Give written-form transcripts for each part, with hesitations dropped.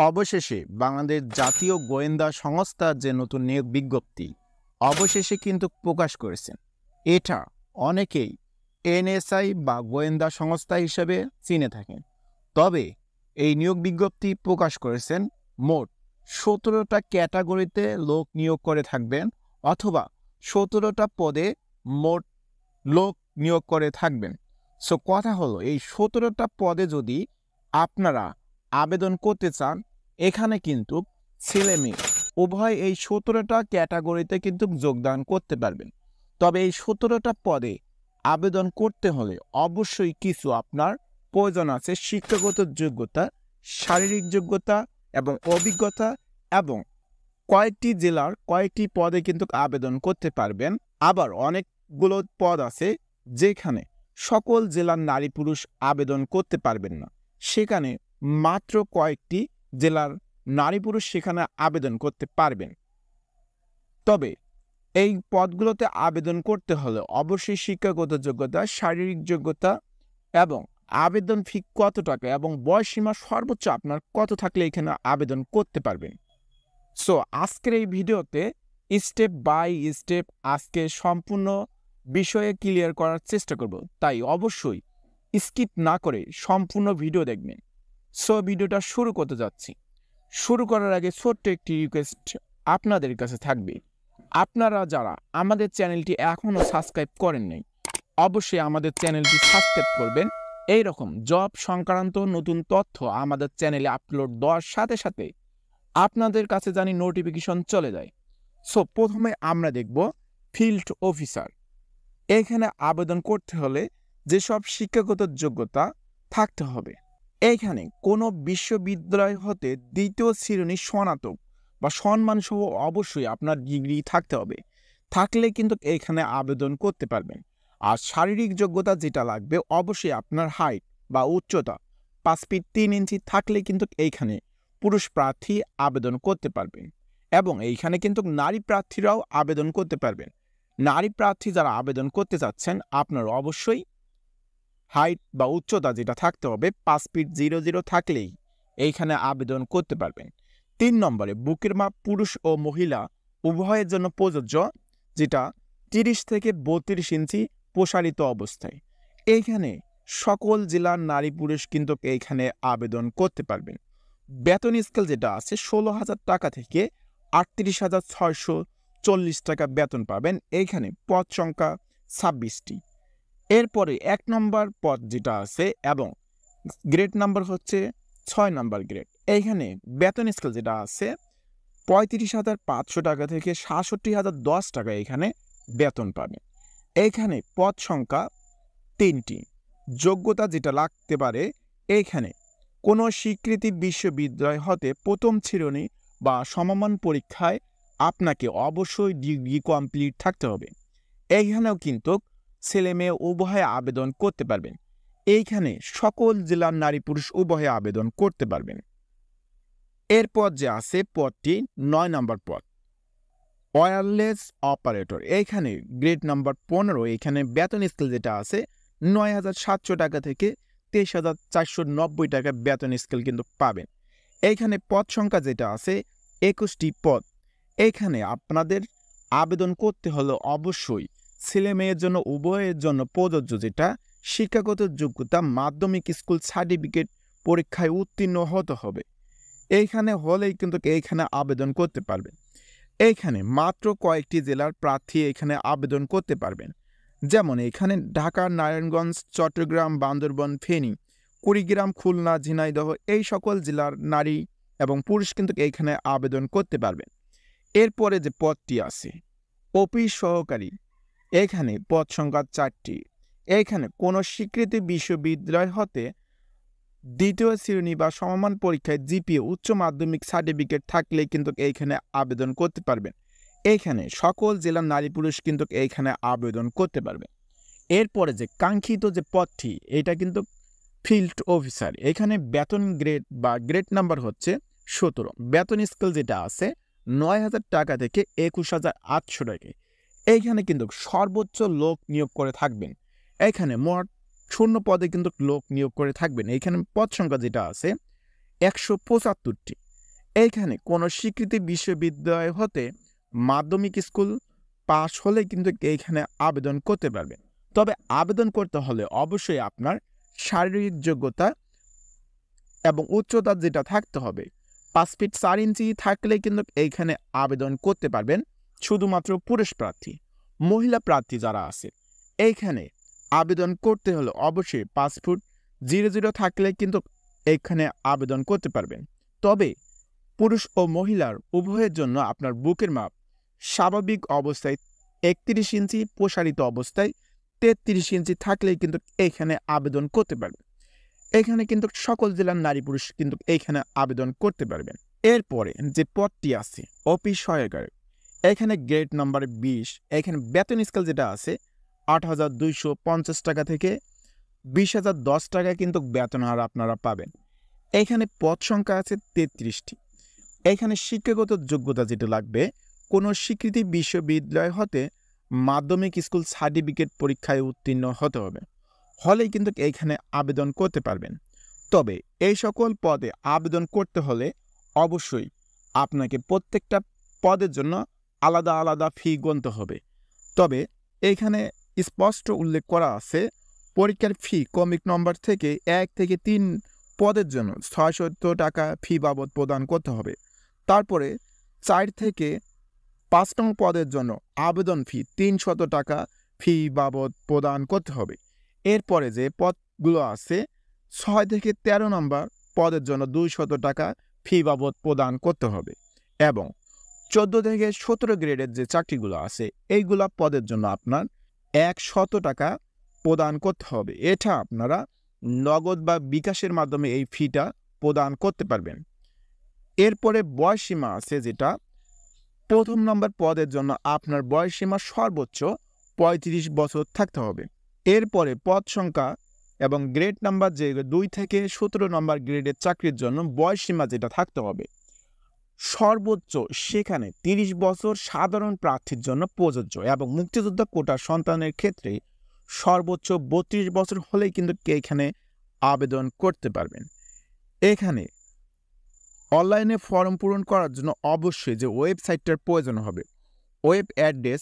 অবশেষে বাংলাদেশ জাতীয় গোয়েন্দা সংস্থার যে নতুন নিয়োগ বিজ্ঞপ্তি অবশেষে কিন্তু প্রকাশ করেছেন। এটা অনেকেই এনএসআই বা গোয়েন্দা সংস্থা হিসেবে চিনে থাকেন। তবে এই নিয়োগ বিজ্ঞপ্তি প্রকাশ করেছেন মোট 17টা ক্যাটাগরিতে লোক নিয়োগ করে থাকবেন, অথবা 17টা পদে মোট লোক নিয়োগ করে থাকবেন। সো কথা হলো, এই 17টা পদে যদি আপনারা আবেদন করতে চান, এখানে কিন্তু ছেলে মেয়ে উভয় এই 17টা ক্যাটাগরিতে কিন্তু যোগদান করতে পারবেন। তবে এই 17টা পদে আবেদন করতে হলে অবশ্যই কিছু আপনার প্রয়োজন আছে: শিক্ষাগত যোগ্যতা, শারীরিক যোগ্যতা এবং অভিজ্ঞতা, এবং কয়েকটি জেলার কয়েকটি পদে কিন্তু আবেদন করতে পারবেন। আবার অনেকগুলো পদ আছে যেখানে সকল জেলার নারী পুরুষ আবেদন করতে পারবেন না, সেখানে মাত্র কয়েকটি জেলার নারী পুরুষ সেখানে আবেদন করতে পারবেন। তবে এই পদগুলোতে আবেদন করতে হলে অবশ্যই শিক্ষাগত যোগ্যতা, শারীরিক যোগ্যতা এবং আবেদন ফি কত টাকা এবং বয়সসীমা সর্বোচ্চ আপনার কত থাকলে এখানে আবেদন করতে পারবেন। সো আজকের এই ভিডিওতে স্টেপ বাই স্টেপ আজকে সম্পূর্ণ বিষয়ে ক্লিয়ার করার চেষ্টা করব, তাই অবশ্যই স্কিপ না করে সম্পূর্ণ ভিডিও দেখবেন। সো ভিডিওটা শুরু করতে যাচ্ছি। শুরু করার আগে ছোট্ট একটি রিকোয়েস্ট আপনাদের কাছে থাকবে, আপনারা যারা আমাদের চ্যানেলটি এখনও সাবস্ক্রাইব করেন নাই, অবশ্যই আমাদের চ্যানেলটি সাবস্ক্রাইব করবেন। এই রকম জব সংক্রান্ত নতুন তথ্য আমাদের চ্যানেলে আপলোড দেওয়ার সাথে সাথে আপনাদের কাছে জানি নোটিফিকেশন চলে যায়। সো প্রথমে আমরা দেখব ফিল্ড অফিসার। এখানে আবেদন করতে হলে যেসব শিক্ষাগত যোগ্যতা থাকতে হবে, এইখানে কোনো বিশ্ববিদ্যালয় হতে দ্বিতীয় শ্রেণী স্নাতক বা সম্মানসহ অবশ্যই আপনার ডিগ্রি থাকতে হবে, থাকলে কিন্তু এইখানে আবেদন করতে পারবেন। আর শারীরিক যোগ্যতা যেটা লাগবে, অবশ্যই আপনার হাইট বা উচ্চতা 5 ফিট 3 ইঞ্চি থাকলে কিন্তু এইখানে পুরুষ প্রার্থী আবেদন করতে পারবেন, এবং এইখানে কিন্তু নারী প্রার্থীরাও আবেদন করতে পারবেন। নারী প্রার্থী যারা আবেদন করতে চাচ্ছেন, আপনার অবশ্যই হাইট বা উচ্চতা যেটা থাকতে হবে 5 ফিট 00 থাকলেই এইখানে আবেদন করতে পারবেন। 3 নম্বরে বুকের মাপ পুরুষ ও মহিলা উভয়ের জন্য প্রযোজ্য, যেটা 30 থেকে 32 ইঞ্চি প্রসারিত অবস্থায়। এইখানে সকল জেলার নারী পুরুষ কিন্তু এইখানে আবেদন করতে পারবেন। বেতন স্কেল যেটা আছে 16,000 টাকা থেকে 38,640 টাকা বেতন পাবেন। এইখানে পদ সংখ্যা 26টি। এরপরে 1 নম্বর পদ যেটা আছে এবং গ্রেড নাম্বার হচ্ছে 6 নম্বর গ্রেড। এইখানে বেতন স্কেল যেটা আছে 35,500 টাকা থেকে 67,010 টাকা এখানে বেতন পাবেন। এইখানে পদ সংখ্যা 3টি। যোগ্যতা যেটা লাগতে পারে, এইখানে কোনো স্বীকৃতি বিশ্ববিদ্যালয় হতে প্রথম শ্রেণী বা সমমান পরীক্ষায় আপনাকে অবশ্যই ডিগ্রি কমপ্লিট থাকতে হবে। এইখানেও কিন্তু ছেলে মেয়ে উভয়ে আবেদন করতে পারবেন। এইখানে সকল জেলার নারী পুরুষ উভয়ে আবেদন করতে পারবেন। এরপর যে আছে পদটি 9 নম্বর পদ, ওয়্যারলেস অপারেটর। এইখানে গ্রেড নাম্বার 15। এখানে বেতন স্কেল যেটা আছে 9,700 টাকা থেকে 23,490 টাকা বেতন স্কেল কিন্তু পাবেন। এইখানে পদ সংখ্যা যেটা আছে 21টি পদ। এইখানে আপনাদের আবেদন করতে হলে অবশ্যই ছেলে মেয়ের জন্য উভয়ের জন্য প্রযোজ্য, যেটা শিক্ষাগত যোগ্যতা মাধ্যমিক স্কুল সার্টিফিকেট পরীক্ষায় উত্তীর্ণ হতে হবে। এইখানে হলেই কিন্তু এইখানে আবেদন করতে পারবেন। এইখানে মাত্র কয়েকটি জেলার প্রার্থী এখানে আবেদন করতে পারবেন, যেমন এখানে ঢাকা, নারায়ণগঞ্জ, চট্টগ্রাম, বান্দরবান, ফেনী, কুড়িগ্রাম, খুলনা, ঝিনাইদহ এই সকল জেলার নারী এবং পুরুষ কিন্তু এইখানে আবেদন করতে পারবেন। এরপরে যে পদটি আছে অফিস সহকারী, এখানে পদ সংখ্যা 4টি। এইখানে কোনো স্বীকৃতি বিশ্ববিদ্যালয় হতে দ্বিতীয় শ্রেণী বা সমমান পরীক্ষায় জিপিএ উচ্চ মাধ্যমিক সার্টিফিকেট থাকলে কিন্তু এইখানে আবেদন করতে পারবেন। এইখানে সকল জেলার নারী পুরুষ কিন্তু এইখানে আবেদন করতে পারবেন। এরপরে যে কাঙ্ক্ষিত যে পদটি, এটা কিন্তু ফিল্ড অফিসার। এখানে বেতন গ্রেড বা গ্রেড নাম্বার হচ্ছে 17। বেতন স্কেল যেটা আছে 9,000 টাকা থেকে 21,800 টাকা। এইখানে কিন্তু সর্বোচ্চ লোক নিয়োগ করে থাকবেন। এখানে মোট 0 পদে কিন্তু লোক নিয়োগ করে থাকবেন। এইখানে পদ সংখ্যা যেটা আছে 175টি। এইখানে কোনো স্বীকৃতি বিশ্ববিদ্যালয় হতে মাধ্যমিক স্কুল পাশ হলে কিন্তু এইখানে আবেদন করতে পারবেন। তবে আবেদন করতে হলে অবশ্যই আপনার শারীরিক যোগ্যতা এবং উচ্চতা যেটা থাকতে হবে 5 ফিট 4 ইঞ্চি থাকলে কিন্তু এইখানে আবেদন করতে পারবেন শুধুমাত্র পুরুষ প্রার্থী। মহিলা প্রার্থী যারা আছে এইখানে আবেদন করতে হলে অবশ্যই 5 ফুট 00 থাকলে কিন্তু এইখানে আবেদন করতে পারবেন। তবে পুরুষ ও মহিলার উভয়ের জন্য আপনার বুকের মাপ স্বাভাবিক অবস্থায় 31 ইঞ্চি, প্রসারিত অবস্থায় 33 ইঞ্চি থাকলেই কিন্তু এইখানে আবেদন করতে পারবেন। এখানে কিন্তু সকল জেলার নারী পুরুষ কিন্তু এইখানে আবেদন করতে পারবেন। এরপরে যে পদটি আছে অফিস সহায়কারী, এখানে গ্রেড নাম্বার 20, এখানে বেতন স্কেল যেটা আছে 8,250 টাকা থেকে 20,010 টাকা কিন্তু বেতন হার আপনারা পাবেন। এখানে পদ সংখ্যা আছে 33টি। এখানে শিক্ষাগত যোগ্যতা যেটা লাগবে কোনো স্বীকৃতি বিশ্ববিদ্যালয় হতে মাধ্যমিক স্কুল সার্টিফিকেট পরীক্ষায় উত্তীর্ণ হতে হবে, হলেই কিন্তু এইখানে আবেদন করতে পারবেন। তবে এই সকল পদে আবেদন করতে হলে অবশ্যই আপনাকে প্রত্যেকটা পদের জন্য আলাদা আলাদা ফি গুনতে হবে। তবে এইখানে স্পষ্ট উল্লেখ করা আছে পরীক্ষার ফি ক্রমিক নম্বর থেকে 1 থেকে 3 পদের জন্য 670 টাকা ফি বাবদ প্রদান করতে হবে। তারপরে 4 থেকে 5 নং পদের জন্য আবেদন ফি 300 টাকা ফি বাবদ প্রদান করতে হবে। এরপরে যে পদগুলো আছে 6 থেকে 13 নম্বর পদের জন্য 200 টাকা ফি বাবদ প্রদান করতে হবে এবং 14 থেকে 17 গ্রেডের যে চাকরিগুলো আছে এইগুলা পদের জন্য আপনার 100 টাকা প্রদান করতে হবে। এটা আপনারা নগদ বা বিকাশের মাধ্যমে এই ফিটা প্রদান করতে পারবেন। এরপরে বয়সসীমা আছে যেটা প্রথম নম্বর পদের জন্য আপনার বয়সসীমা সর্বোচ্চ 35 বছর থাকতে হবে। এরপরে পদ সংখ্যা এবং গ্রেড নাম্বার যে 2 থেকে 17 নম্বর গ্রেডের চাকরির জন্য বয়সসীমা যেটা থাকতে হবে সর্বোচ্চ সেখানে 30 বছর সাধারণ প্রার্থীর জন্য প্রযোজ্য এবং মুক্তিযোদ্ধা কোটার সন্তানের ক্ষেত্রে সর্বোচ্চ 32 বছর হলেই কিন্তু এখানে আবেদন করতে পারবেন। এখানে অনলাইনে ফর্ম পূরণ করার জন্য অবশ্যই যে ওয়েবসাইটটার প্রয়োজন হবে ওয়েব অ্যাড্রেস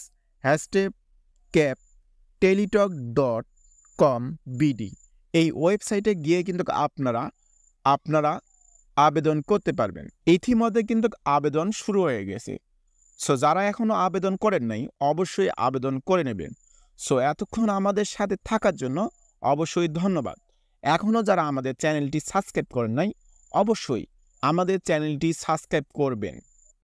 #teletalk.com/bd এই ওয়েবসাইটে গিয়ে কিন্তু আপনারা আবেদন করতে পারবেন। ইতিমধ্যে কিন্তু আবেদন শুরু হয়ে গেছে। সো যারা এখনো আবেদন করেন নাই অবশ্যই আবেদন করে নেবেন। সো এতক্ষণ আমাদের সাথে থাকার জন্য অবশ্যই ধন্যবাদ। এখনো যারা আমাদের চ্যানেলটি সাবস্ক্রাইব করেন নাই অবশ্যই আমাদের চ্যানেলটি সাবস্ক্রাইব করবেন।